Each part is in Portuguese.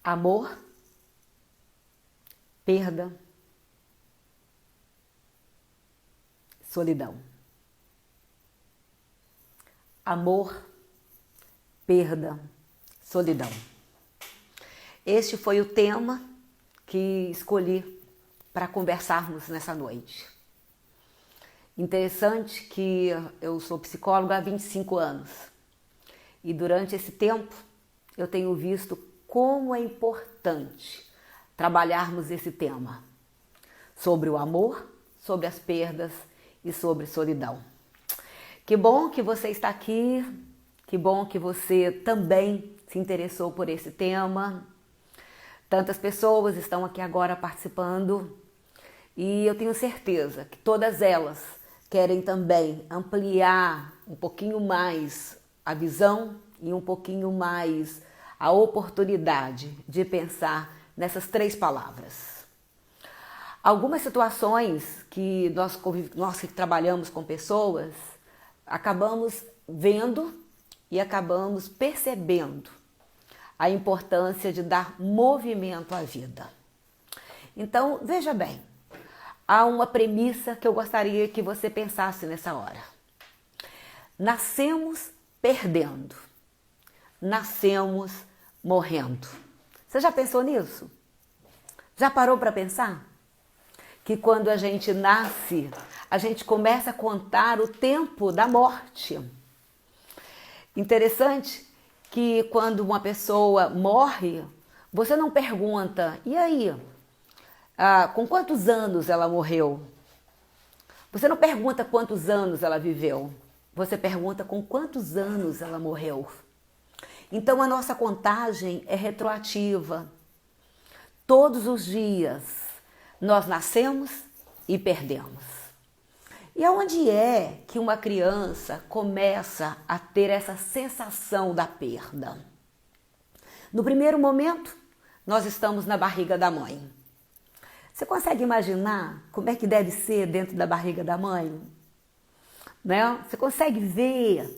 Amor, perda, solidão. Amor, perda, solidão. Este foi o tema que escolhi para conversarmos nessa noite. Interessante que eu sou psicóloga há 25 anos e durante esse tempo eu tenho visto como é importante trabalharmos esse tema sobre o amor, sobre as perdas e sobre solidão. Que bom que você está aqui, que bom que você também se interessou por esse tema. Tantas pessoas estão aqui agora participando e eu tenho certeza que todas elas querem também ampliar um pouquinho mais a visão e um pouquinho mais a oportunidade de pensar nessas 3 palavras. Algumas situações que nós que trabalhamos com pessoas, acabamos vendo e acabamos percebendo a importância de dar movimento à vida. Então, veja bem, há uma premissa que eu gostaria que você pensasse nessa hora. Nascemos perdendo, nascemos morrendo. Você já pensou nisso? Já parou para pensar? Que quando a gente nasce, a gente começa a contar o tempo da morte. Interessante que quando uma pessoa morre, você não pergunta, e aí, com quantos anos ela morreu? Você não pergunta quantos anos ela viveu, você pergunta com quantos anos ela morreu. Então a nossa contagem é retroativa. Todos os dias nós nascemos e perdemos. E aonde é que uma criança começa a ter essa sensação da perda? No primeiro momento, nós estamos na barriga da mãe. Você consegue imaginar como é que deve ser dentro da barriga da mãe? Né? Você consegue ver,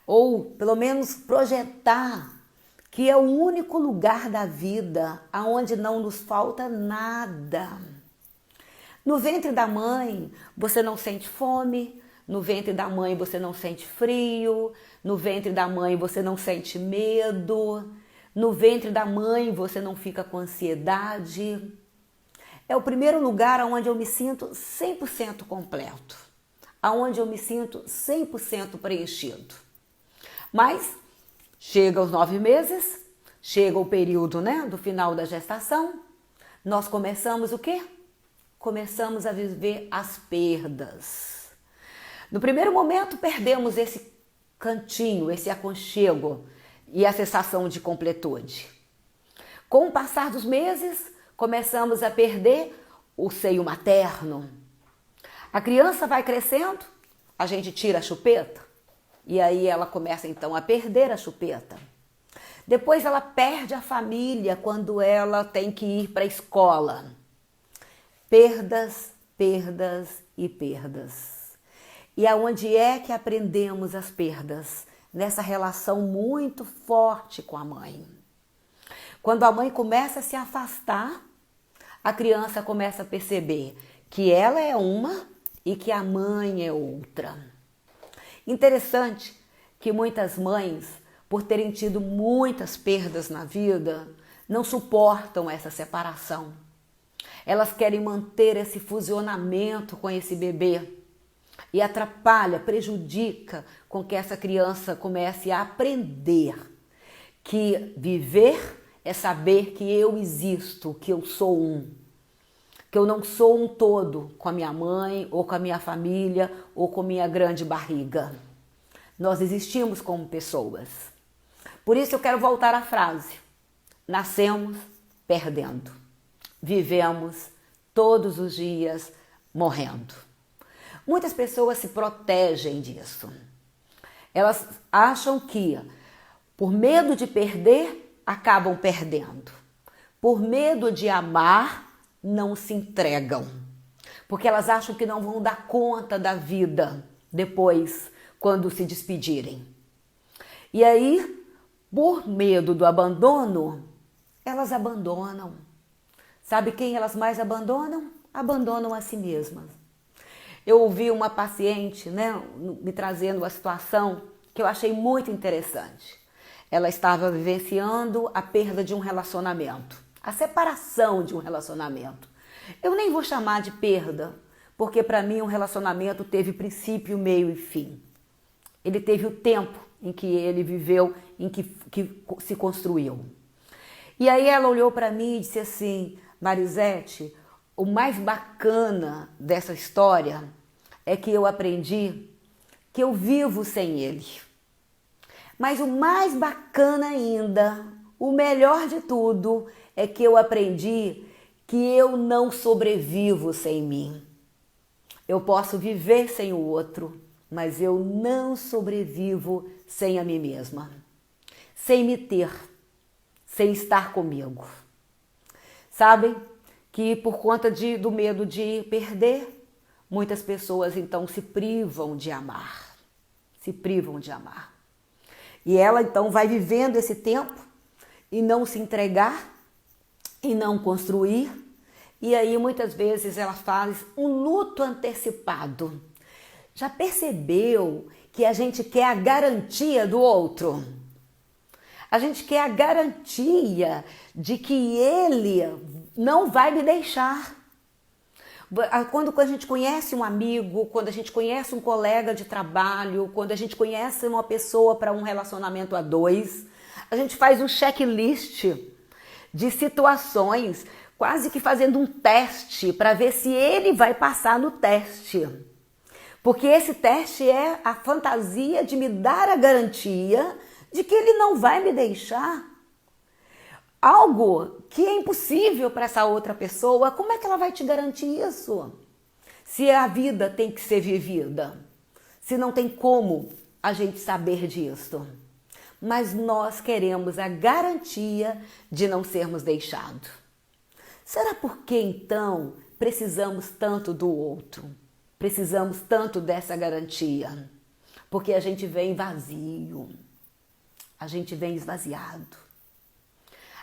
ou pelo menos projetar, que é o único lugar da vida onde não nos falta nada. No ventre da mãe, você não sente fome, no ventre da mãe você não sente frio, no ventre da mãe você não sente medo, no ventre da mãe você não fica com ansiedade. É o primeiro lugar onde eu me sinto 100% completo, onde eu me sinto 100% preenchido. Mas chega aos 9 meses, chega o período, do final da gestação, nós começamos o quê? Começamos a viver as perdas. No primeiro momento perdemos esse cantinho, esse aconchego e a sensação de completude. Com o passar dos meses, começamos a perder o seio materno. A criança vai crescendo, a gente tira a chupeta e aí ela começa então a perder a chupeta. Depois ela perde a família quando ela tem que ir para a escola. Perdas, perdas e perdas. E aonde é que aprendemos as perdas? Nessa relação muito forte com a mãe. Quando a mãe começa a se afastar, a criança começa a perceber que ela é uma e que a mãe é outra. Interessante que muitas mães, por terem tido muitas perdas na vida, não suportam essa separação. Elas querem manter esse fusionamento com esse bebê e atrapalha, prejudica com que essa criança comece a aprender que viver é saber que eu existo, que eu sou um, que eu não sou um todo com a minha mãe ou com a minha família ou com a minha grande barriga. Nós existimos como pessoas. Por isso eu quero voltar à frase: nascemos perdendo. Vivemos todos os dias morrendo. Muitas pessoas se protegem disso. Elas acham que, por medo de perder, acabam perdendo. Por medo de amar, não se entregam. Porque elas acham que não vão dar conta da vida depois, quando se despedirem. E aí, por medo do abandono, elas abandonam. Sabe quem elas mais abandonam? Abandonam a si mesmas. Eu ouvi uma paciente, né, me trazendo uma situação que eu achei muito interessante. Ela estava vivenciando a perda de um relacionamento, a separação de um relacionamento. Eu nem vou chamar de perda, porque para mim um relacionamento teve princípio, meio e fim. Ele teve o tempo em que ele viveu, em que se construiu. E aí ela olhou para mim e disse assim: Marisete, o mais bacana dessa história é que eu aprendi que eu vivo sem ele. Mas o mais bacana ainda, o melhor de tudo, é que eu aprendi que eu não sobrevivo sem mim. Eu posso viver sem o outro, mas eu não sobrevivo sem a mim mesma, sem me ter, sem estar comigo. Sabem que por conta do medo de perder, muitas pessoas então se privam de amar, se privam de amar. E ela então vai vivendo esse tempo e não se entregar e não construir. E aí muitas vezes ela faz um luto antecipado. Já percebeu que a gente quer a garantia do outro? A gente quer a garantia de que ele não vai me deixar. Quando a gente conhece um amigo, quando a gente conhece um colega de trabalho, quando a gente conhece uma pessoa para um relacionamento a dois, a gente faz um checklist de situações, quase que fazendo um teste para ver se ele vai passar no teste. Porque esse teste é a fantasia de me dar a garantia de que ele não vai me deixar. Algo que é impossível para essa outra pessoa, como é que ela vai te garantir isso? Se a vida tem que ser vivida, se não tem como a gente saber disso. Mas nós queremos a garantia de não sermos deixados. Será por que então precisamos tanto do outro? Precisamos tanto dessa garantia? Porque a gente vem vazio, a gente vem esvaziado.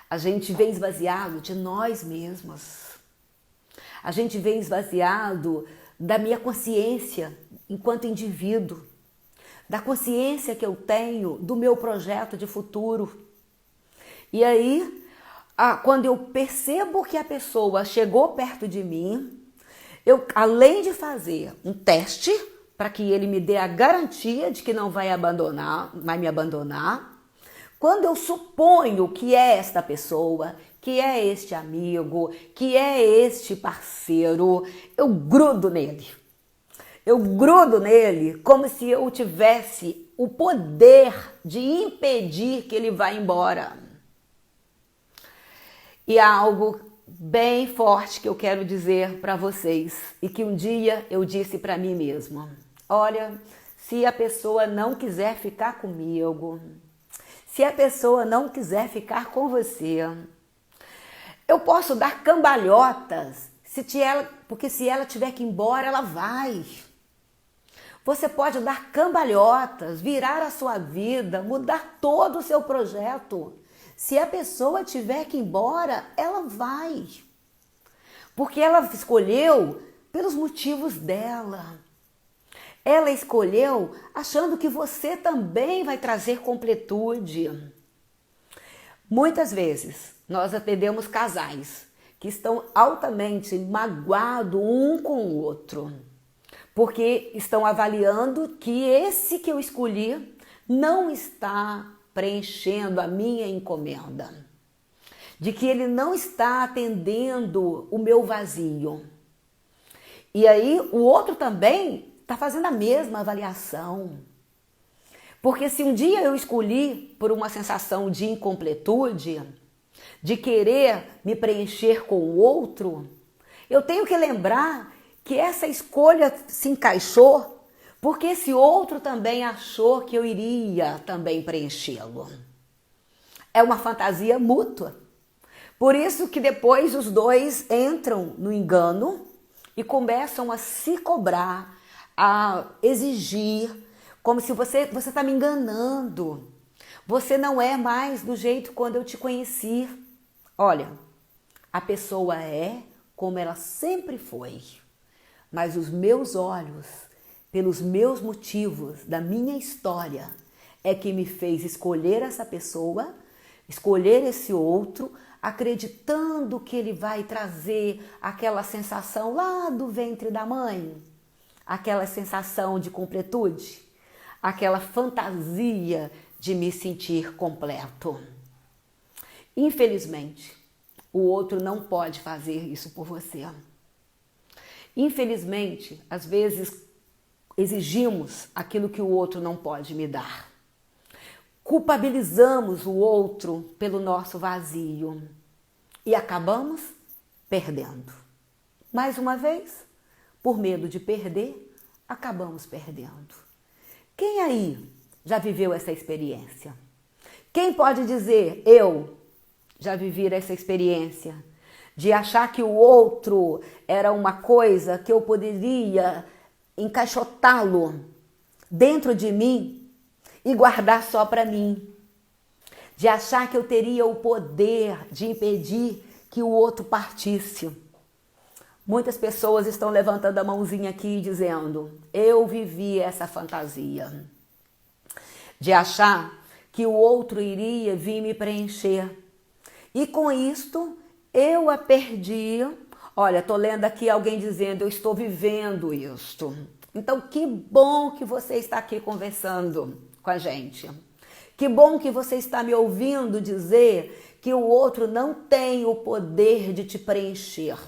A gente vem esvaziado de nós mesmos. A gente vem esvaziado da minha consciência enquanto indivíduo, da consciência que eu tenho do meu projeto de futuro. E aí, quando eu percebo que a pessoa chegou perto de mim, eu, além de fazer um teste para que ele me dê a garantia de que não vai me abandonar, quando eu suponho que é esta pessoa, que é este amigo, que é este parceiro, eu grudo nele. Eu grudo nele como se eu tivesse o poder de impedir que ele vá embora. E há algo bem forte que eu quero dizer para vocês e que um dia eu disse para mim mesma. Olha, se a pessoa não quiser ficar comigo, se a pessoa não quiser ficar com você, eu posso dar cambalhotas, porque se ela tiver que ir embora, ela vai. Você pode dar cambalhotas, virar a sua vida, mudar todo o seu projeto. Se a pessoa tiver que ir embora, ela vai. Porque ela escolheu pelos motivos dela. Ela escolheu achando que você também vai trazer completude. Muitas vezes nós atendemos casais que estão altamente magoados um com o outro, porque estão avaliando que esse que eu escolhi não está preenchendo a minha encomenda, de que ele não está atendendo o meu vazio. E aí o outro também está fazendo a mesma avaliação. Porque se um dia eu escolhi por uma sensação de incompletude, de querer me preencher com o outro, eu tenho que lembrar que essa escolha se encaixou porque esse outro também achou que eu iria também preenchê-lo. É uma fantasia mútua. Por isso que depois os dois entram no engano e começam a se cobrar, a exigir, como se você está me enganando. Você não é mais do jeito quando eu te conheci. Olha, a pessoa é como ela sempre foi, mas os meus olhos, pelos meus motivos, da minha história, é que me fez escolher essa pessoa, escolher esse outro, acreditando que ele vai trazer aquela sensação lá do ventre da mãe, aquela sensação de completude, aquela fantasia de me sentir completo. Infelizmente, o outro não pode fazer isso por você. Infelizmente, às vezes exigimos aquilo que o outro não pode me dar. Culpabilizamos o outro pelo nosso vazio e acabamos perdendo. Mais uma vez, por medo de perder, acabamos perdendo. Quem aí já viveu essa experiência? Quem pode dizer, eu já vivi essa experiência de achar que o outro era uma coisa que eu poderia encaixotá-lo dentro de mim e guardar só para mim, de achar que eu teria o poder de impedir que o outro partisse. Muitas pessoas estão levantando a mãozinha aqui dizendo, eu vivi essa fantasia de achar que o outro iria vir me preencher. E com isto, eu a perdi. Olha, estou lendo aqui alguém dizendo, eu estou vivendo isto. Então, que bom que você está aqui conversando com a gente. Que bom que você está me ouvindo dizer que o outro não tem o poder de te preencher.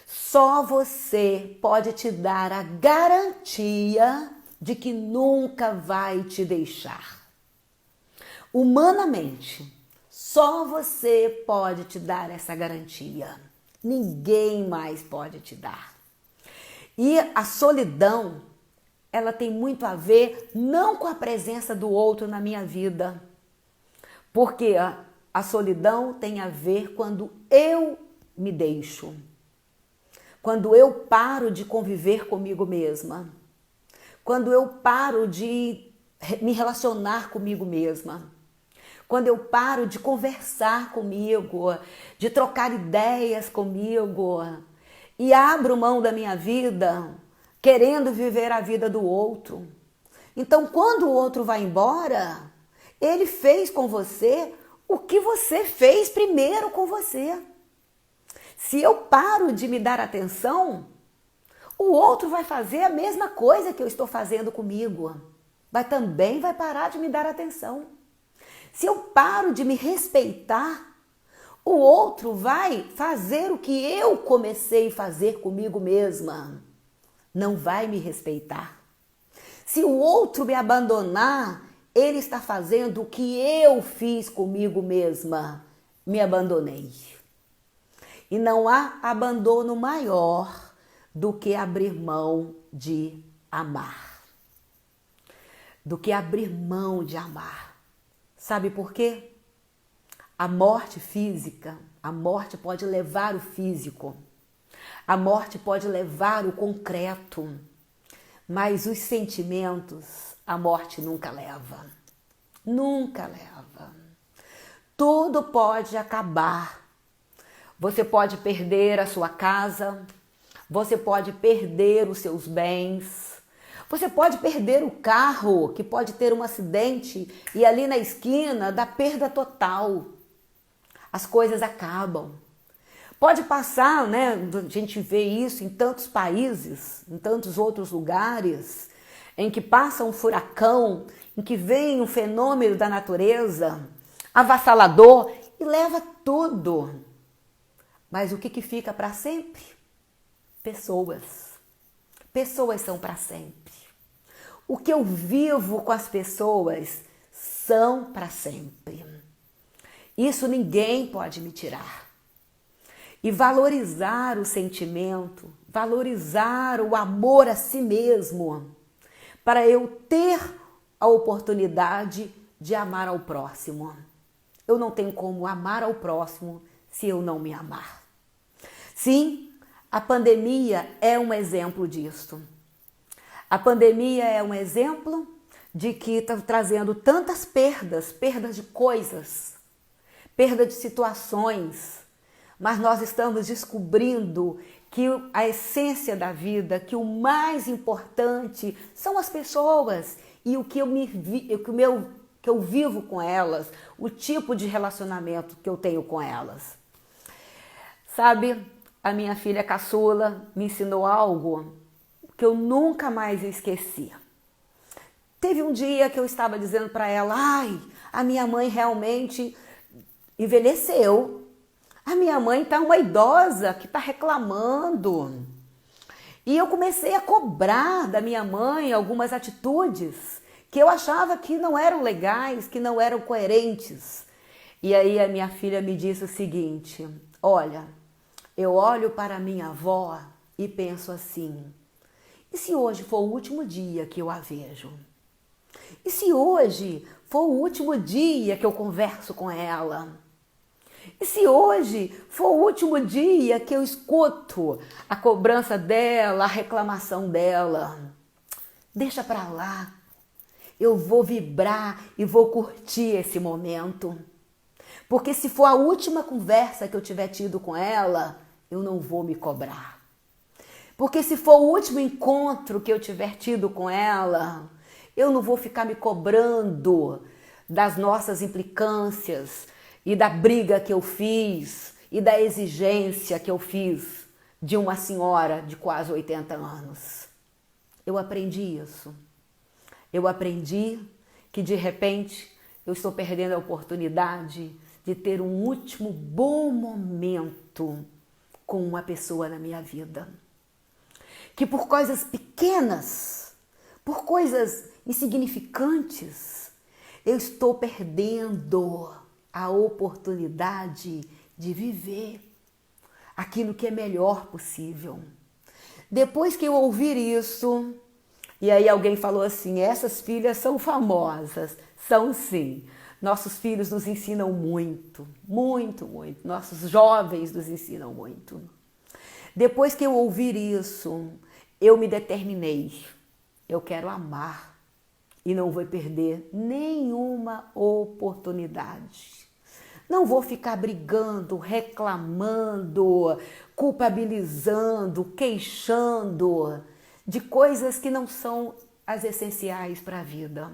Só você pode te dar a garantia de que nunca vai te deixar. Humanamente, só você pode te dar essa garantia. Ninguém mais pode te dar. E a solidão, ela tem muito a ver não com a presença do outro na minha vida. Porque a solidão tem a ver quando eu me deixo. Quando eu paro de conviver comigo mesma. Quando eu paro de me relacionar comigo mesma. Quando eu paro de conversar comigo, de trocar ideias comigo e abro mão da minha vida, querendo viver a vida do outro. Então, quando o outro vai embora, ele fez com você o que você fez primeiro com você. Se eu paro de me dar atenção, o outro vai fazer a mesma coisa que eu estou fazendo comigo. Também vai parar de me dar atenção. Se eu paro de me respeitar, o outro vai fazer o que eu comecei a fazer comigo mesma. Não vai me respeitar. Se o outro me abandonar, ele está fazendo o que eu fiz comigo mesma. Me abandonei. E não há abandono maior do que abrir mão de amar. Do que abrir mão de amar. Sabe por quê? A morte física, a morte pode levar o físico. A morte pode levar o concreto. Mas os sentimentos, a morte nunca leva. Nunca leva. Tudo pode acabar. Você pode perder a sua casa. Você pode perder os seus bens. Você pode perder o carro, que pode ter um acidente e ali na esquina dá perda total. As coisas acabam. Pode passar, né? A gente vê isso em tantos países, em tantos outros lugares, em que passa um furacão, em que vem um fenômeno da natureza avassalador e leva tudo. Mas o que fica para sempre? Pessoas. Pessoas são para sempre. O que eu vivo com as pessoas são para sempre. Isso ninguém pode me tirar. E valorizar o sentimento, valorizar o amor a si mesmo, para eu ter a oportunidade de amar ao próximo. Eu não tenho como amar ao próximo se eu não me amar. Sim, a pandemia é um exemplo disto. A pandemia é um exemplo de que está trazendo tantas perdas de coisas, perda de situações, mas nós estamos descobrindo que a essência da vida, que o mais importante são as pessoas e o que eu vivo com elas, o tipo de relacionamento que eu tenho com elas. Sabe, a minha filha caçula me ensinou algo que eu nunca mais esqueci. Teve um dia que eu estava dizendo para ela, ai, a minha mãe realmente envelheceu. A minha mãe está uma idosa que está reclamando. E eu comecei a cobrar da minha mãe algumas atitudes que eu achava que não eram legais, que não eram coerentes. E aí a minha filha me disse o seguinte, olha, eu olho para a minha avó e penso assim, e se hoje for o último dia que eu a vejo? E se hoje for o último dia que eu converso com ela? E se hoje for o último dia que eu escuto a cobrança dela, a reclamação dela? Deixa pra lá. Eu vou vibrar e vou curtir esse momento. Porque se for a última conversa que eu tiver tido com ela, eu não vou me cobrar. Porque se for o último encontro que eu tiver tido com ela, eu não vou ficar me cobrando das nossas implicâncias e da briga que eu fiz e da exigência que eu fiz de uma senhora de quase 80 anos. Eu aprendi isso. Eu aprendi que de repente eu estou perdendo a oportunidade de ter um último bom momento com uma pessoa na minha vida. Que por coisas pequenas, por coisas insignificantes, eu estou perdendo a oportunidade de viver aquilo que é melhor possível. Depois que eu ouvir isso, e aí alguém falou assim, essas filhas são famosas. São sim. Nossos filhos nos ensinam muito, muito, muito. Nossos jovens nos ensinam muito. Depois que eu ouvir isso, eu me determinei. Eu quero amar e não vou perder nenhuma oportunidade. Não vou ficar brigando, reclamando, culpabilizando, queixando de coisas que não são as essenciais para a vida.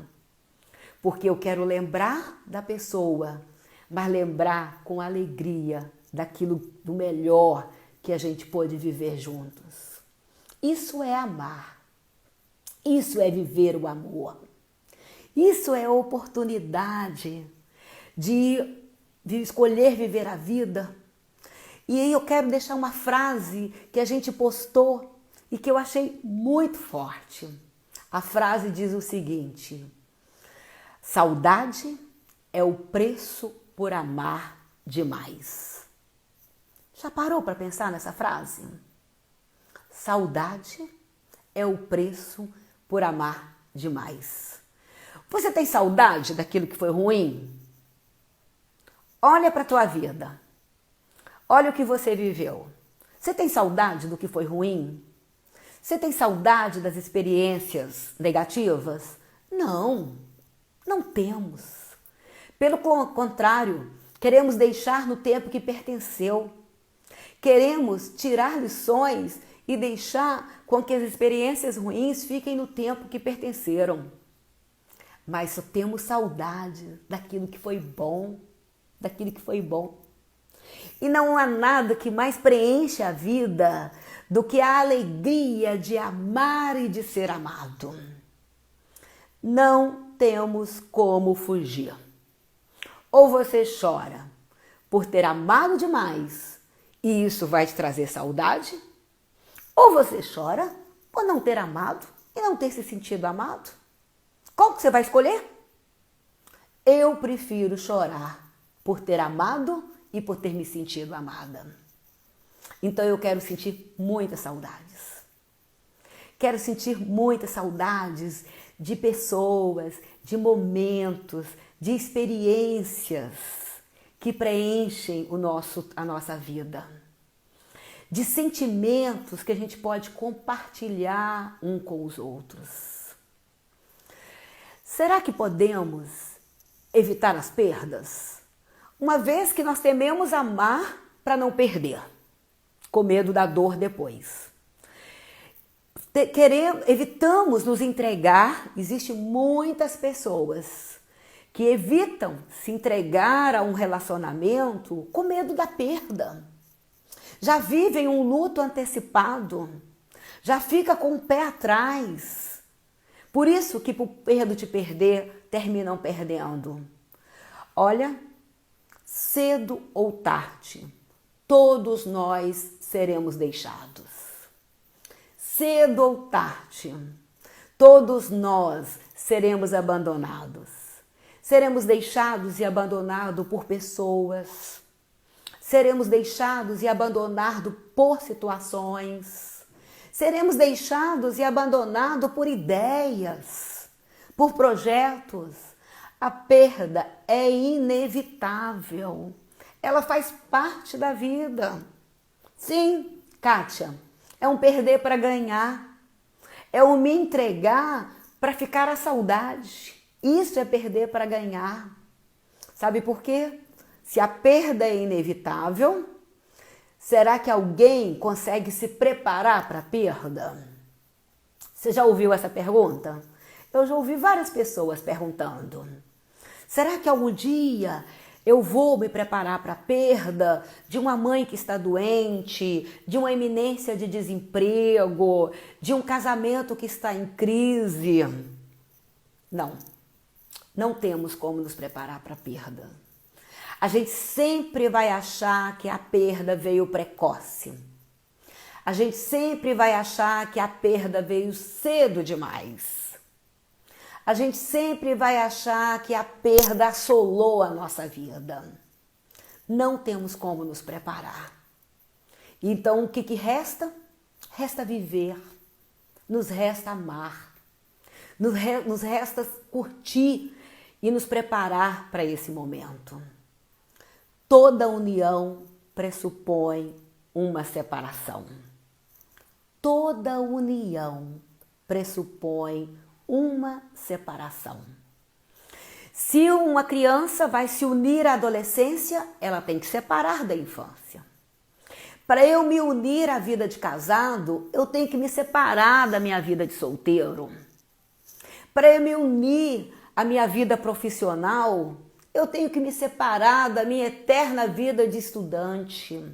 Porque eu quero lembrar da pessoa, mas lembrar com alegria daquilo do melhor que a gente pôde viver juntos. Isso é amar. Isso é viver o amor. Isso é a oportunidade de escolher viver a vida. E aí eu quero deixar uma frase que a gente postou e que eu achei muito forte. A frase diz o seguinte: saudade é o preço por amar demais. Já parou para pensar nessa frase? Saudade é o preço por amar demais. Você tem saudade daquilo que foi ruim? Olha para a tua vida. Olha o que você viveu. Você tem saudade do que foi ruim? Você tem saudade das experiências negativas? Não, não temos. Pelo contrário, queremos deixar no tempo que pertenceu. Queremos tirar lições e deixar com que as experiências ruins fiquem no tempo que pertenceram. Mas só temos saudade daquilo que foi bom, daquilo que foi bom. E não há nada que mais preenche a vida do que a alegria de amar e de ser amado. Não temos como fugir. Ou você chora por ter amado demais e isso vai te trazer saudade, ou você chora por não ter amado e não ter se sentido amado. Qual que você vai escolher? Eu prefiro chorar por ter amado e por ter me sentido amada. Então eu quero sentir muitas saudades. Quero sentir muitas saudades de pessoas, de momentos, de experiências que preenchem a nossa vida. De sentimentos que a gente pode compartilhar um com os outros. Será que podemos evitar as perdas? Uma vez que nós tememos amar para não perder, com medo da dor depois. Evitamos nos entregar, existem muitas pessoas que evitam se entregar a um relacionamento com medo da perda. Já vivem um luto antecipado, já fica com o pé atrás. Por isso que por medo de perder, terminam perdendo. Olha, cedo ou tarde, todos nós seremos deixados. Cedo ou tarde, todos nós seremos abandonados. Seremos deixados e abandonados por pessoas. Seremos deixados e abandonados por situações. Seremos deixados e abandonados por ideias, por projetos. A perda é inevitável. Ela faz parte da vida. Sim, Kátia, é um perder para ganhar. É um me entregar para ficar a saudade. Isso é perder para ganhar. Sabe por quê? Se a perda é inevitável, será que alguém consegue se preparar para a perda? Você já ouviu essa pergunta? Eu já ouvi várias pessoas perguntando. Será que algum dia eu vou me preparar para a perda de uma mãe que está doente, de uma iminência de desemprego, de um casamento que está em crise? Não temos como nos preparar para a perda. A gente sempre vai achar que a perda veio precoce. A gente sempre vai achar que a perda veio cedo demais. A gente sempre vai achar que a perda assolou a nossa vida. Não temos como nos preparar. Então, o que resta? Resta viver, nos resta amar, nos resta curtir e nos preparar para esse momento. Toda união pressupõe uma separação. Toda união pressupõe uma separação. Se uma criança vai se unir à adolescência, ela tem que separar da infância. Para eu me unir à vida de casado, eu tenho que me separar da minha vida de solteiro. Para eu me unir à minha vida profissional, eu tenho que me separar da minha eterna vida de estudante.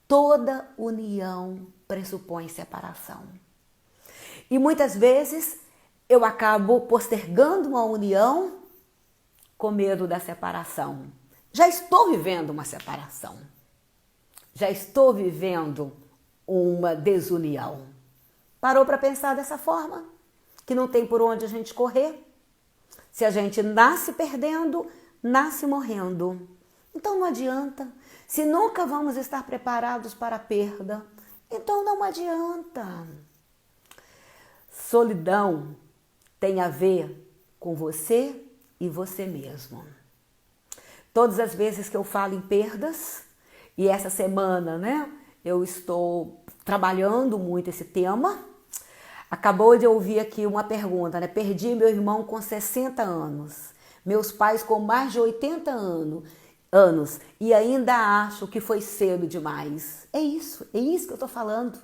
Toda união pressupõe separação. E muitas vezes eu acabo postergando uma união com medo da separação. Já estou vivendo uma separação. Já estou vivendo uma desunião. Parou para pensar dessa forma? Que não tem por onde a gente correr? Se a gente nasce perdendo, nasce morrendo. Então não adianta. Se nunca vamos estar preparados para a perda, então não adianta. Solidão tem a ver com você e você mesmo. Todas as vezes que eu falo em perdas, e essa semana, eu estou trabalhando muito esse tema. Acabou de ouvir aqui uma pergunta, Perdi meu irmão com 60 anos, meus pais com mais de 80 anos e ainda acho que foi cedo demais. É isso que eu estou falando.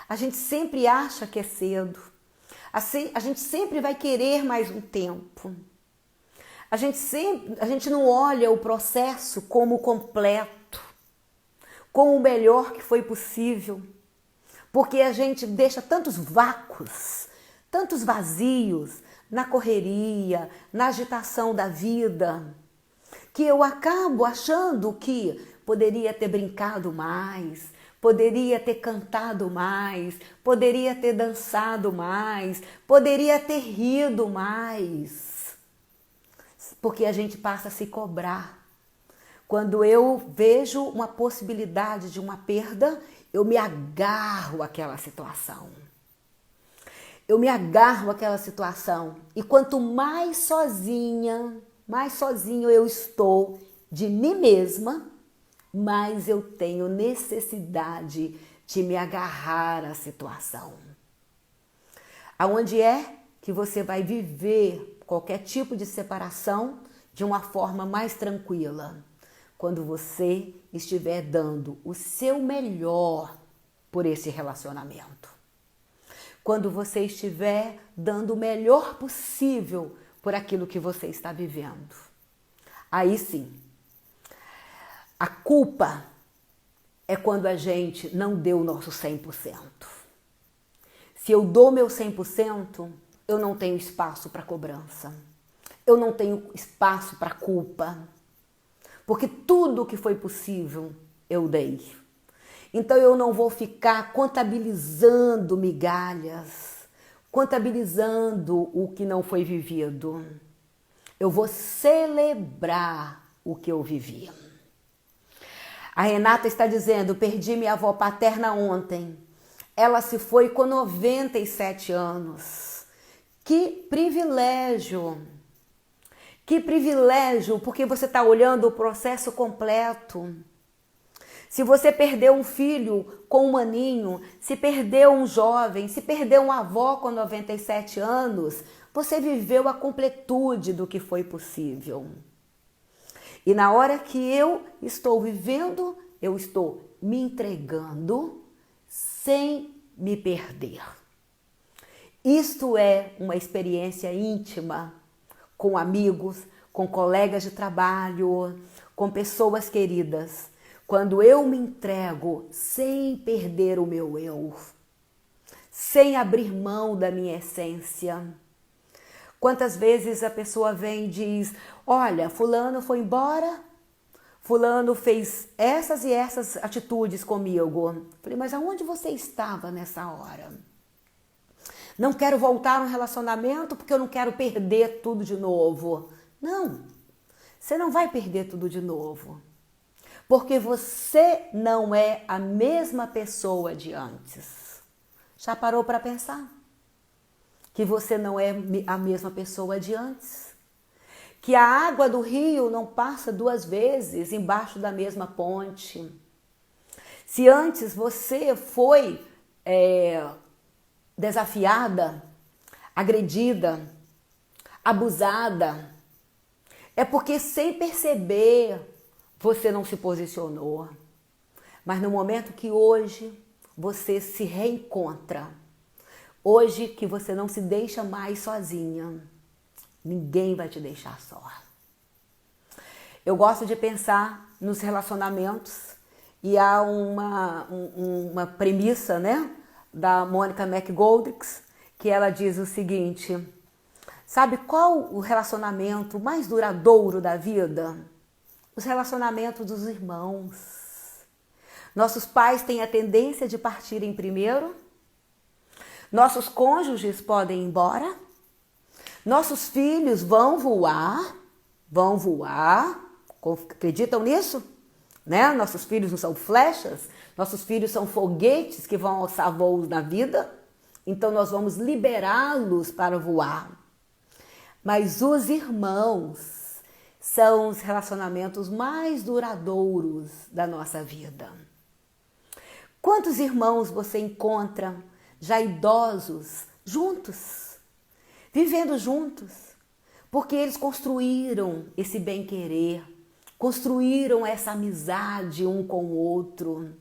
A gente sempre acha que é cedo. Assim, a gente sempre vai querer mais um tempo. A gente não olha o processo como completo, como o melhor que foi possível. Porque a gente deixa tantos vácuos, tantos vazios na correria, na agitação da vida, que eu acabo achando que poderia ter brincado mais, poderia ter cantado mais, poderia ter dançado mais, poderia ter rido mais. Porque a gente passa a se cobrar. Quando eu vejo uma possibilidade de uma perda, eu me agarro àquela situação. E quanto mais sozinho eu estou de mim mesma, mais eu tenho necessidade de me agarrar à situação. Aonde é que você vai viver qualquer tipo de separação de uma forma mais tranquila, quando você estiver dando o seu melhor por esse relacionamento. Quando você estiver dando o melhor possível por aquilo que você está vivendo. Aí sim, a culpa é quando a gente não deu o nosso 100%. Se eu dou meu 100%, eu não tenho espaço para cobrança. Eu não tenho espaço para culpa. Porque tudo o que foi possível, eu dei. Então eu não vou ficar contabilizando migalhas, contabilizando o que não foi vivido. Eu vou celebrar o que eu vivi. A Renata está dizendo, perdi minha avó paterna ontem. Ela se foi com 97 anos. Que privilégio! Que privilégio, porque você está olhando o processo completo. Se você perdeu um filho com um aninho, se perdeu um jovem, se perdeu uma avó com 97 anos, você viveu a completude do que foi possível. E na hora que eu estou vivendo, eu estou me entregando sem me perder. Isto é uma experiência íntima com amigos, com colegas de trabalho, com pessoas queridas. Quando eu me entrego sem perder o meu eu, sem abrir mão da minha essência. Quantas vezes a pessoa vem e diz, olha, fulano foi embora, fulano fez essas e essas atitudes comigo. Falei, mas aonde você estava nessa hora? Não quero voltar a um relacionamento porque eu não quero perder tudo de novo. Não, você não vai perder tudo de novo. Porque você não é a mesma pessoa de antes. Já parou para pensar? Que você não é a mesma pessoa de antes? Que a água do rio não passa duas vezes embaixo da mesma ponte? Se antes você foi desafiada, agredida, abusada, é porque sem perceber você não se posicionou. Mas no momento que hoje você se reencontra, hoje que você não se deixa mais sozinha, ninguém vai te deixar só. Eu gosto de pensar nos relacionamentos e há uma premissa, né, da Monica McGoldrick, que ela diz o seguinte, sabe qual o relacionamento mais duradouro da vida? Os relacionamentos dos irmãos. Nossos pais têm a tendência de partirem primeiro. Nossos cônjuges podem ir embora. Nossos filhos vão voar. Acreditam nisso? Né? Nossos filhos não são flechas. Nossos filhos são foguetes que vão alçar voos na vida. Então nós vamos liberá-los para voar. Mas os irmãos são os relacionamentos mais duradouros da nossa vida. Quantos irmãos você encontra já idosos, juntos, vivendo juntos, porque eles construíram esse bem-querer, construíram essa amizade um com o outro,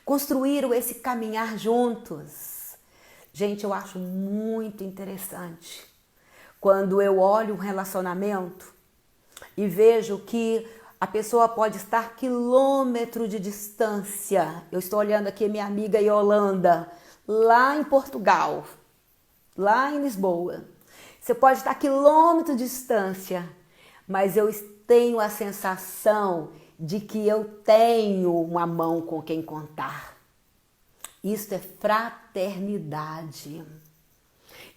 construíram esse caminhar juntos. Gente, eu acho muito interessante quando eu olho um relacionamento e vejo que a pessoa pode estar quilômetro de distância. Eu estou olhando aqui minha amiga Yolanda, lá em Portugal, lá em Lisboa. Você pode estar quilômetro de distância, mas eu tenho a sensação de que eu tenho uma mão com quem contar. Isso é fraternidade.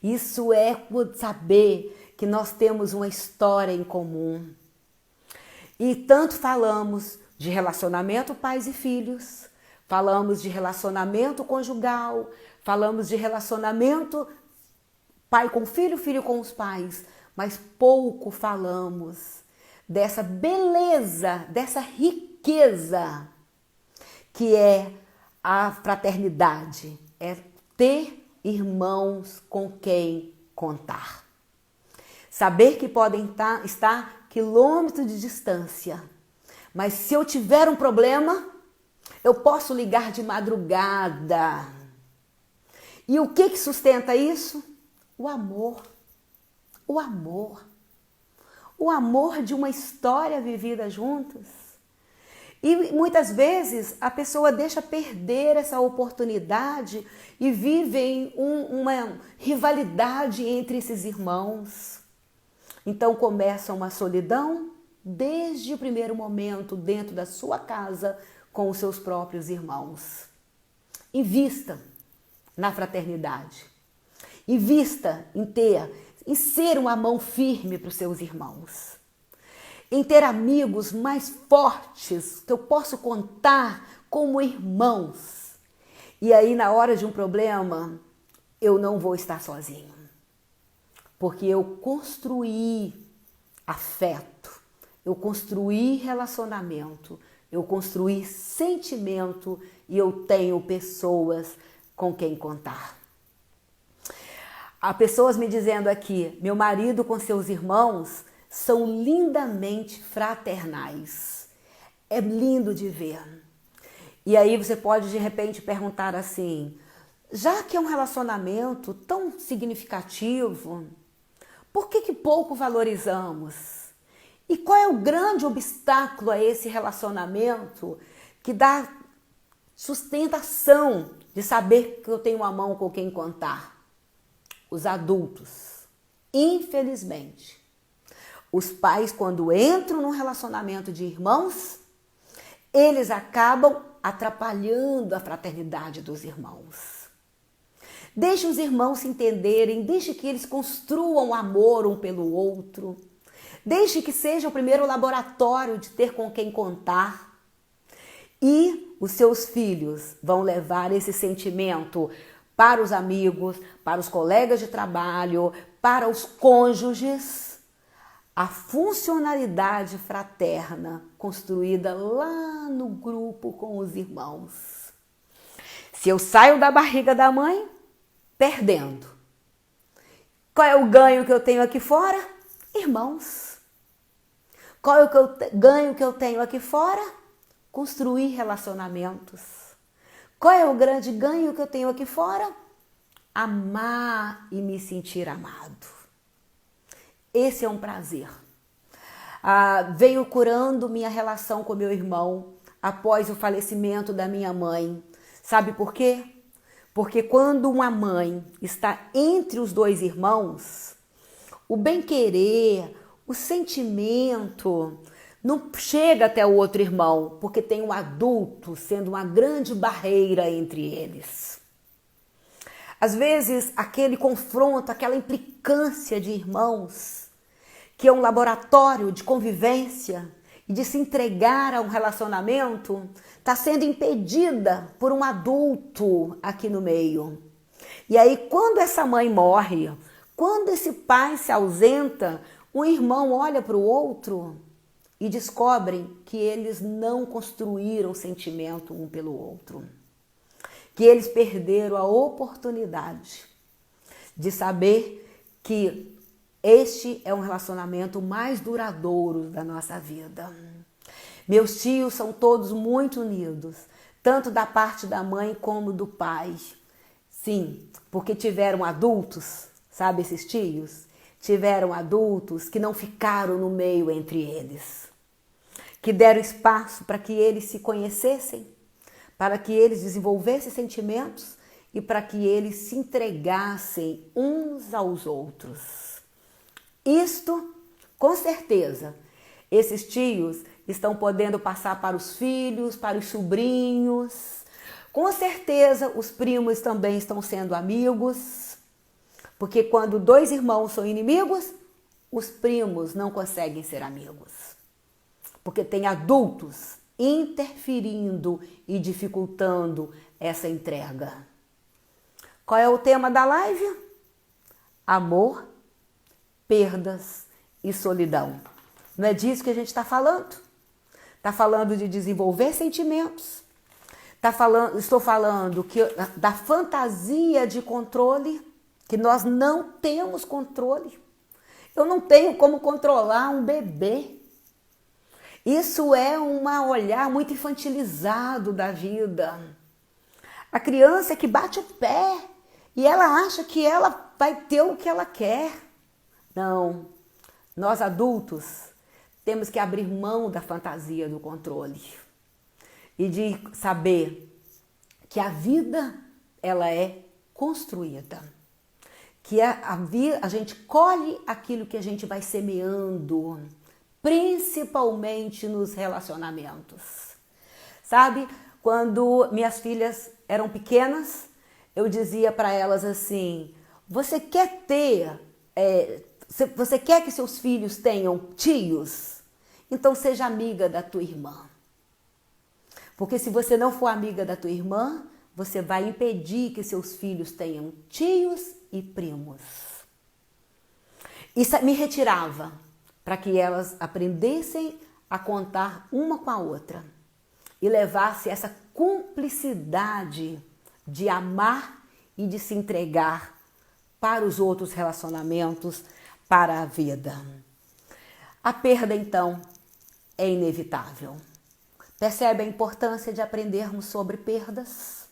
Isso é saber que nós temos uma história em comum. E tanto falamos de relacionamento pais e filhos, falamos de relacionamento conjugal, falamos de relacionamento pai com filho, filho com os pais, mas pouco falamos dessa beleza, dessa riqueza que é a fraternidade, é ter irmãos com quem contar. Saber que podem estar quilômetros de distância. Mas se eu tiver um problema, eu posso ligar de madrugada. E o que sustenta isso? O amor. O amor. O amor de uma história vivida juntos. E muitas vezes a pessoa deixa perder essa oportunidade e vive em uma rivalidade entre esses irmãos. Então começa uma solidão desde o primeiro momento dentro da sua casa com os seus próprios irmãos. Invista na fraternidade. Invista em ser uma mão firme para os seus irmãos. Em ter amigos mais fortes que eu posso contar como irmãos. E aí, na hora de um problema, eu não vou estar sozinho. Porque eu construí afeto, eu construí relacionamento, eu construí sentimento e eu tenho pessoas com quem contar. Há pessoas me dizendo aqui, meu marido com seus irmãos são lindamente fraternais. É lindo de ver. E aí você pode de repente perguntar assim, já que é um relacionamento tão significativo, por que pouco valorizamos? E qual é o grande obstáculo a esse relacionamento que dá sustentação de saber que eu tenho uma mão com quem contar? Os adultos. Infelizmente, os pais, quando entram num relacionamento de irmãos, eles acabam atrapalhando a fraternidade dos irmãos. Deixe os irmãos se entenderem, deixe que eles construam amor um pelo outro. Deixe que seja o primeiro laboratório de ter com quem contar. E os seus filhos vão levar esse sentimento para os amigos, para os colegas de trabalho, para os cônjuges. A funcionalidade fraterna construída lá no grupo com os irmãos. Se eu saio da barriga da mãe, perdendo. Qual é o ganho que eu tenho aqui fora? Irmãos. Qual é o ganho que eu tenho aqui fora? Construir relacionamentos. Qual é o grande ganho que eu tenho aqui fora? Amar e me sentir amado. Esse é um prazer. Venho curando minha relação com meu irmão após o falecimento da minha mãe. Sabe por quê? Porque quando uma mãe está entre os dois irmãos, o bem-querer, o sentimento não chega até o outro irmão, porque tem um adulto sendo uma grande barreira entre eles. Às vezes, aquele confronto, aquela implicância de irmãos, que é um laboratório de convivência e de se entregar a um relacionamento, está sendo impedida por um adulto aqui no meio. E aí, quando essa mãe morre, quando esse pai se ausenta, um irmão olha para o outro e descobrem que eles não construíram sentimento um pelo outro. Que eles perderam a oportunidade de saber que este é um relacionamento mais duradouro da nossa vida. Meus tios são todos muito unidos, tanto da parte da mãe como do pai. Sim, porque tiveram adultos, sabe esses tios? Tiveram adultos que não ficaram no meio entre eles, que deram espaço para que eles se conhecessem, para que eles desenvolvessem sentimentos e para que eles se entregassem uns aos outros. Isto, com certeza, esses tios estão podendo passar para os filhos, para os sobrinhos. Com certeza, os primos também estão sendo amigos, porque quando dois irmãos são inimigos, os primos não conseguem ser amigos, porque tem adultos interferindo e dificultando essa entrega. Qual é o tema da live? Amor, perdas e solidão. Não é disso que a gente está falando? Está falando de desenvolver sentimentos. Estou falando da fantasia de controle, que nós não temos controle. Eu não tenho como controlar um bebê. Isso é um olhar muito infantilizado da vida. A criança é que bate o pé e ela acha que ela vai ter o que ela quer. Não, nós adultos temos que abrir mão da fantasia do controle e de saber que a vida ela é construída, que a gente colhe aquilo que a gente vai semeando, principalmente nos relacionamentos. Sabe, quando minhas filhas eram pequenas, eu dizia para elas assim: você quer você quer que seus filhos tenham tios? Então seja amiga da tua irmã. Porque se você não for amiga da tua irmã, você vai impedir que seus filhos tenham tios e primos. Isso me retirava para que elas aprendessem a contar uma com a outra e levasse essa cumplicidade de amar e de se entregar para os outros relacionamentos, para a vida. A perda, então, é inevitável. Percebe a importância de aprendermos sobre perdas?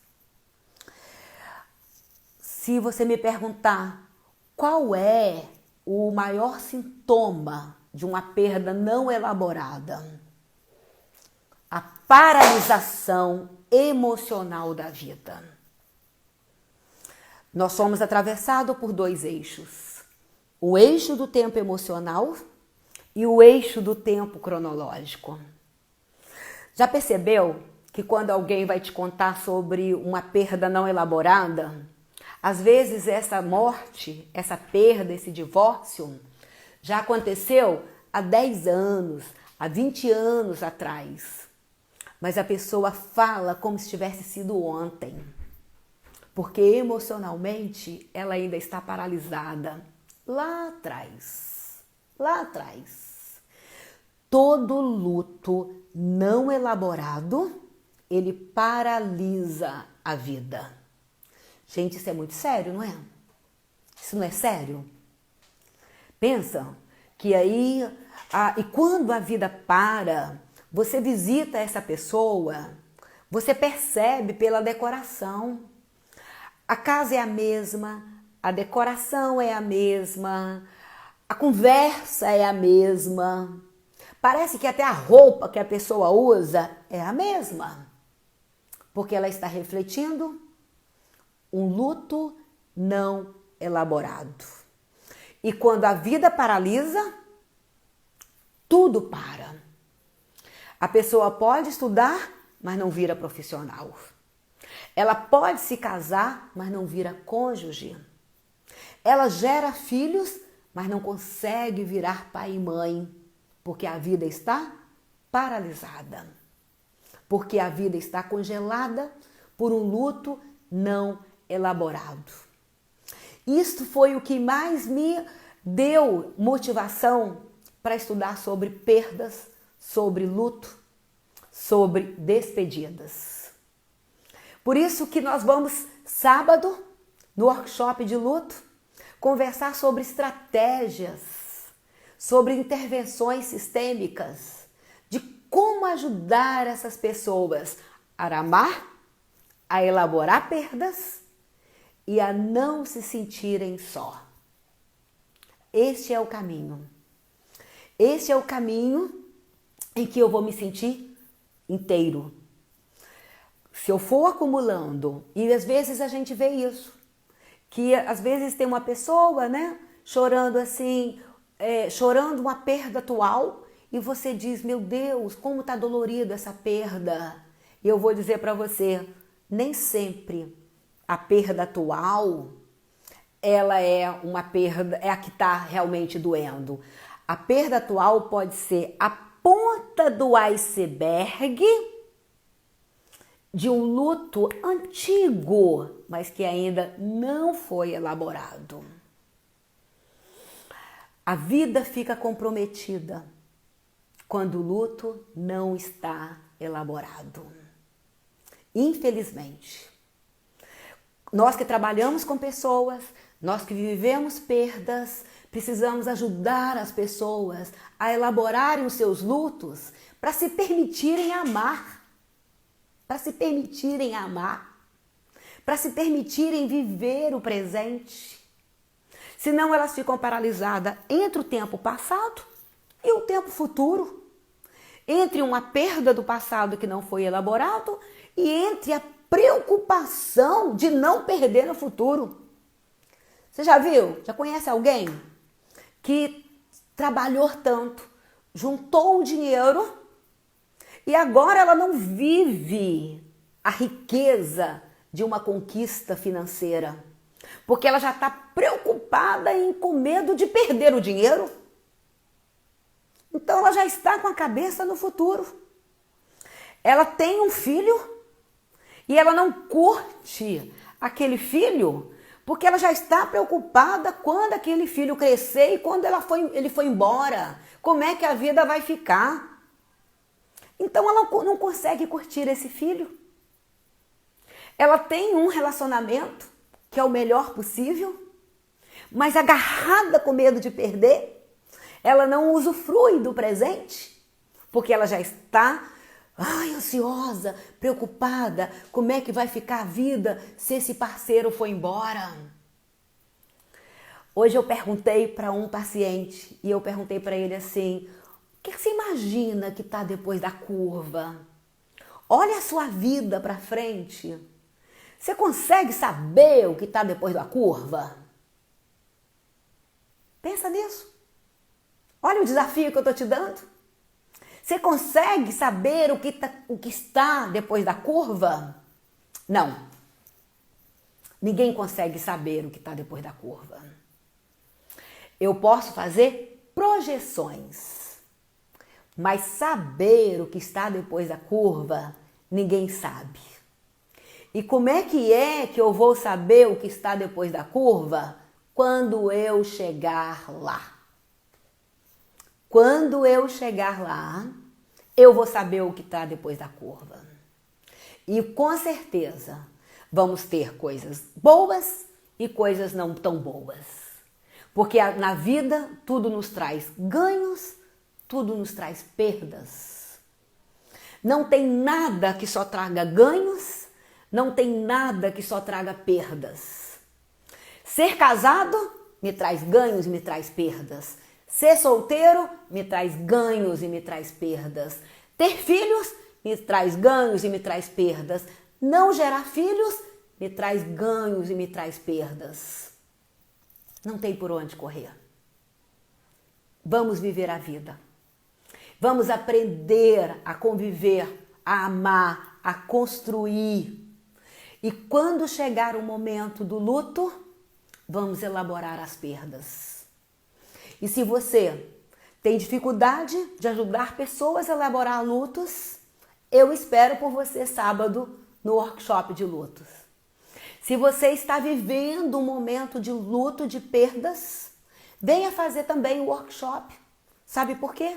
Se você me perguntar qual é o maior sintoma de uma perda não elaborada, a paralisação emocional da vida. Nós somos atravessados por dois eixos: o eixo do tempo emocional e o eixo do tempo cronológico. Já percebeu que quando alguém vai te contar sobre uma perda não elaborada, às vezes essa morte, essa perda, esse divórcio já aconteceu há 10 anos, há 20 anos atrás. Mas a pessoa fala como se tivesse sido ontem, porque emocionalmente ela ainda está paralisada lá atrás. Lá atrás. Todo luto não elaborado, ele paralisa a vida. Gente, isso é muito sério, não é? Isso não é sério? Pensa que aí, e quando a vida para, você visita essa pessoa, você percebe pela decoração. A casa é a mesma, a decoração é a mesma, a conversa é a mesma. Parece que até a roupa que a pessoa usa é a mesma, porque ela está refletindo um luto não elaborado. E quando a vida paralisa, tudo para. A pessoa pode estudar, mas não vira profissional. Ela pode se casar, mas não vira cônjuge. Ela gera filhos, mas não consegue virar pai e mãe, porque a vida está paralisada. Porque a vida está congelada por um luto não elaborado. Isto foi o que mais me deu motivação para estudar sobre perdas, sobre luto, sobre despedidas. Por isso que nós vamos sábado, no workshop de luto, conversar sobre estratégias, sobre intervenções sistêmicas, de como ajudar essas pessoas a amar, a elaborar perdas e a não se sentirem só. Este é o caminho. Este é o caminho em que eu vou me sentir inteiro. Se eu for acumulando, e às vezes a gente vê isso, que às vezes tem uma pessoa, né, chorando assim, chorando uma perda atual, e você diz, meu Deus, como está dolorido essa perda. E eu vou dizer para você, nem sempre a perda atual, ela é uma perda, é a que está realmente doendo. A perda atual pode ser a ponta do iceberg de um luto antigo, mas que ainda não foi elaborado. A vida fica comprometida quando o luto não está elaborado. Infelizmente, nós que trabalhamos com pessoas, nós que vivemos perdas, Precisamos ajudar as pessoas a elaborarem os seus lutos para se permitirem amar. Para se permitirem amar. Para se permitirem viver o presente. Senão elas ficam paralisadas entre o tempo passado e o tempo futuro. Entre uma perda do passado que não foi elaborado e entre a preocupação de não perder no futuro. Você já viu? Já conhece alguém que trabalhou tanto, juntou o dinheiro e agora ela não vive a riqueza de uma conquista financeira, porque ela já está preocupada e com medo de perder o dinheiro? Então ela já está com a cabeça no futuro. Ela tem um filho e ela não curte aquele filho porque ela já está preocupada quando aquele filho crescer e quando ele foi embora. Como é que a vida vai ficar? Então ela não consegue curtir esse filho. Ela tem um relacionamento que é o melhor possível, mas agarrada com medo de perder, ela não usufrui do presente, porque ela já está ansiosa, preocupada, como é que vai ficar a vida se esse parceiro for embora. Hoje eu perguntei para um paciente, e eu perguntei para ele assim, o que você imagina que está depois da curva? Olha a sua vida para frente. Você consegue saber o que está depois da curva? Pensa nisso. Olha o desafio que eu estou te dando. Você consegue saber o que está depois da curva? Não. Ninguém consegue saber o que está depois da curva. Eu posso fazer projeções, mas saber o que está depois da curva, ninguém sabe. E como é que eu vou saber o que está depois da curva? Quando eu chegar lá. Quando eu chegar lá, eu vou saber o que está depois da curva. E com certeza vamos ter coisas boas e coisas não tão boas. Porque na vida tudo nos traz ganhos, tudo nos traz perdas. Não tem nada que só traga ganhos, não tem nada que só traga perdas. Ser casado me traz ganhos e me traz perdas. Ser solteiro me traz ganhos e me traz perdas. Ter filhos me traz ganhos e me traz perdas. Não gerar filhos me traz ganhos e me traz perdas. Não tem por onde correr. Vamos viver a vida. Vamos aprender a conviver, a amar, a construir. E quando chegar o momento do luto, vamos elaborar as perdas. E se você tem dificuldade de ajudar pessoas a elaborar lutos, eu espero por você sábado no workshop de lutos. Se você está vivendo um momento de luto, de perdas, venha fazer também o workshop. Sabe por quê?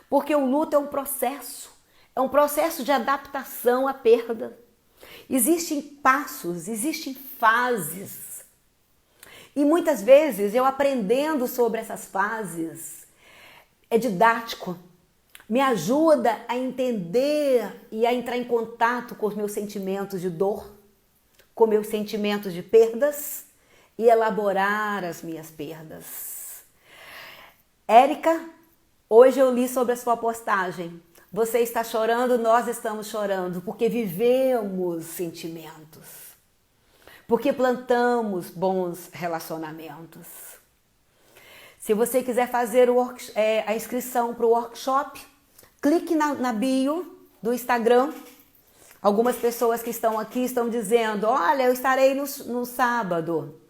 Porque o luto é um processo de adaptação à perda. Existem passos, existem fases. E muitas vezes eu aprendendo sobre essas fases, é didático, me ajuda a entender e a entrar em contato com os meus sentimentos de dor, com meus sentimentos de perdas e elaborar as minhas perdas. Érica, hoje eu li sobre a sua postagem. Você está chorando, nós estamos chorando, porque vivemos sentimentos. Porque plantamos bons relacionamentos. Se você quiser fazer a inscrição para o workshop, clique na bio do Instagram. Algumas pessoas que estão aqui estão dizendo, olha, eu estarei no sábado.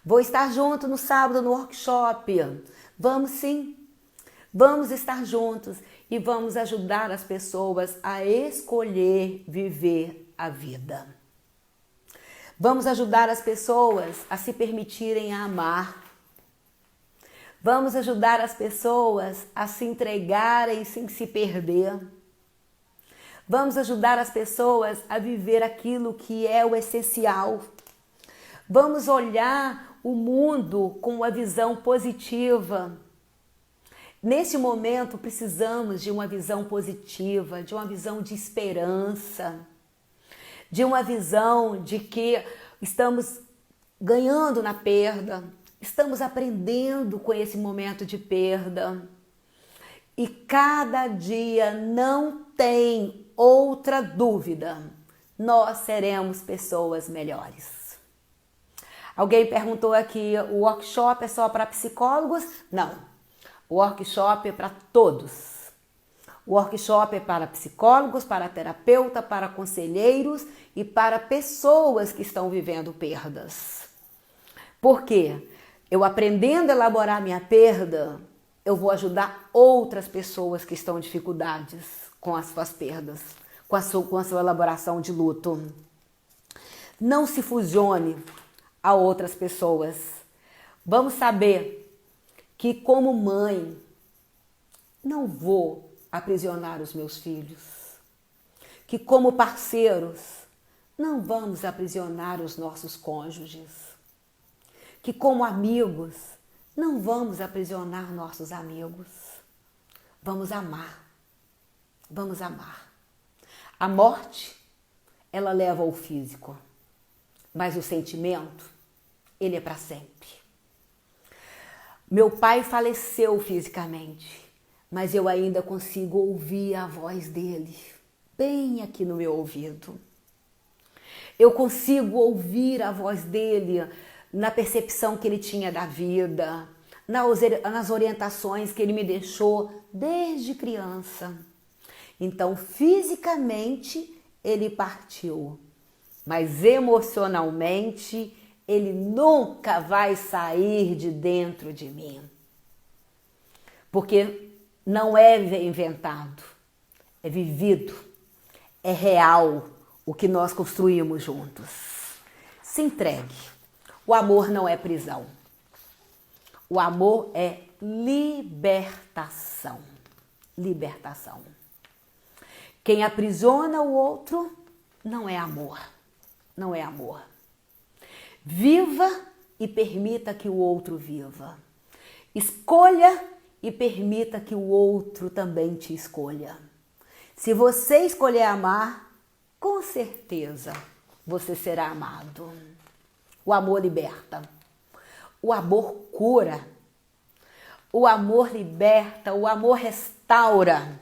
Vou estar junto no sábado no workshop. Vamos sim. Vamos estar juntos e vamos ajudar as pessoas a escolher viver a vida. Vamos ajudar as pessoas a se permitirem amar. Vamos ajudar as pessoas a se entregarem sem se perder. Vamos ajudar as pessoas a viver aquilo que é o essencial. Vamos olhar o mundo com uma visão positiva. Neste momento, precisamos de uma visão positiva, de uma visão de esperança, de uma visão de que estamos ganhando na perda, estamos aprendendo com esse momento de perda. E cada dia não tem outra dúvida, nós seremos pessoas melhores. Alguém perguntou aqui, o workshop é só para psicólogos? Não. O workshop é para todos. O workshop é para psicólogos, para terapeuta, para conselheiros e para pessoas que estão vivendo perdas. Por quê? Eu aprendendo a elaborar minha perda, eu vou ajudar outras pessoas que estão em dificuldades com as suas perdas, com a sua elaboração de luto. Não se fusione a outras pessoas. Vamos saber que como mãe, não vou aprisionar os meus filhos. Que como parceiros, não vamos aprisionar os nossos cônjuges. Que como amigos, não vamos aprisionar nossos amigos. Vamos amar. Vamos amar. A morte, ela leva ao físico, mas o sentimento, ele é para sempre. Meu pai faleceu fisicamente, mas eu ainda consigo ouvir a voz dele, bem aqui no meu ouvido. Eu consigo ouvir a voz dele na percepção que ele tinha da vida, nas orientações que ele me deixou desde criança. Então, fisicamente, ele partiu, mas emocionalmente, ele nunca vai sair de dentro de mim. Porque não é inventado, é vivido, é real o que nós construímos juntos. Se entregue. O amor não é prisão. O amor é libertação. Libertação. Quem aprisiona o outro não é amor. Não é amor. Viva e permita que o outro viva. Escolha e permita que o outro também te escolha. Se você escolher amar, com certeza você será amado. O amor liberta. O amor cura. O amor liberta, o amor restaura.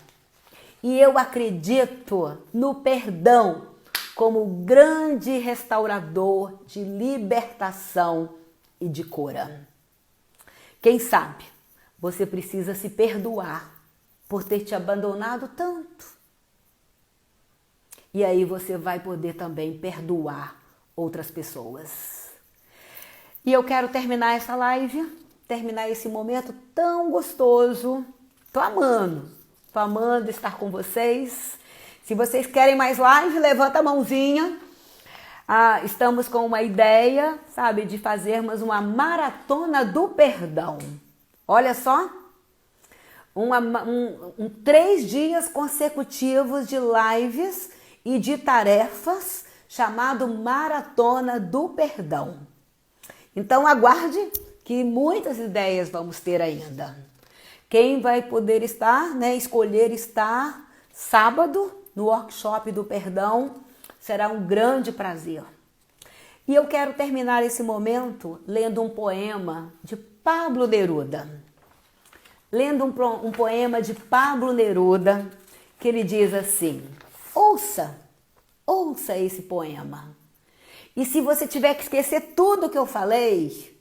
E eu acredito no perdão como grande restaurador de libertação e de cura. Quem sabe você precisa se perdoar por ter te abandonado tanto. E aí você vai poder também perdoar outras pessoas. E eu quero terminar essa live, terminar esse momento tão gostoso. Tô amando estar com vocês. Se vocês querem mais live, levanta a mãozinha. Estamos com uma ideia, sabe, de fazermos uma maratona do perdão. Olha só, 3 dias consecutivos de lives e de tarefas, chamado Maratona do Perdão. Então aguarde que muitas ideias vamos ter ainda. Quem vai poder estar, escolher estar sábado no workshop do perdão, será um grande prazer. E eu quero terminar esse momento lendo um poema de Pablo Neruda. Lendo um poema de Pablo Neruda, que ele diz assim: ouça esse poema. E se você tiver que esquecer tudo que eu falei,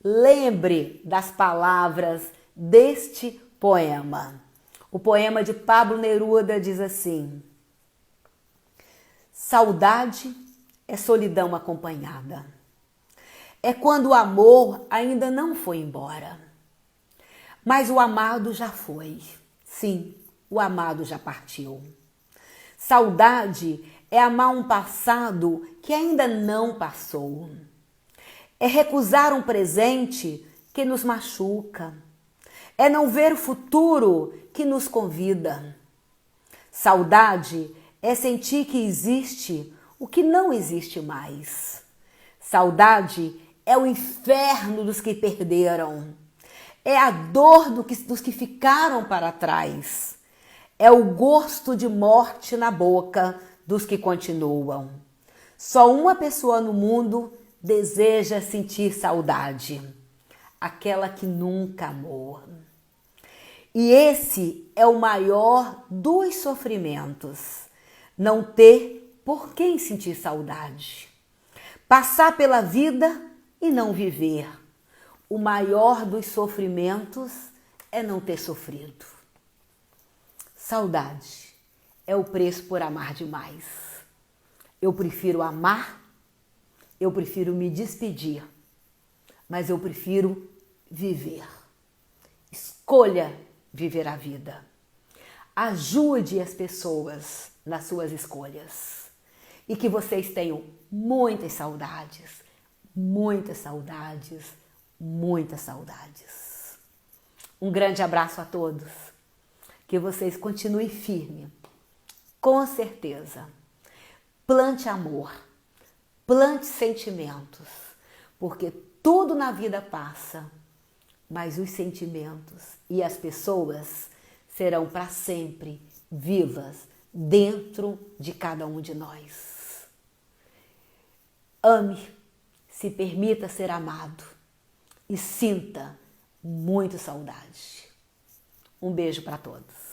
lembre das palavras deste poema. O poema de Pablo Neruda diz assim: saudade é solidão acompanhada. É quando o amor ainda não foi embora. Mas o amado já foi. Sim, o amado já partiu. Saudade é amar um passado que ainda não passou. É recusar um presente que nos machuca. É não ver o futuro que nos convida. Saudade é sentir que existe o que não existe mais. Saudade É o inferno dos que perderam. É a dor dos que ficaram para trás. É o gosto de morte na boca dos que continuam. Só uma pessoa no mundo deseja sentir saudade. Aquela que nunca amou. E esse é o maior dos sofrimentos. Não ter por quem sentir saudade. Passar pela vida e não viver. O maior dos sofrimentos é não ter sofrido. Saudade é o preço por amar demais. Eu prefiro amar, eu prefiro me despedir, mas eu prefiro viver. Escolha viver a vida. Ajude as pessoas nas suas escolhas. E que vocês tenham muitas saudades, muitas saudades, muitas saudades. Um grande abraço a todos. Que vocês continuem firmes. Com certeza. Plante amor. Plante sentimentos. Porque tudo na vida passa. Mas os sentimentos e as pessoas serão para sempre vivas dentro de cada um de nós. Ame, se permita ser amado e sinta muito saudade. Um beijo para todos.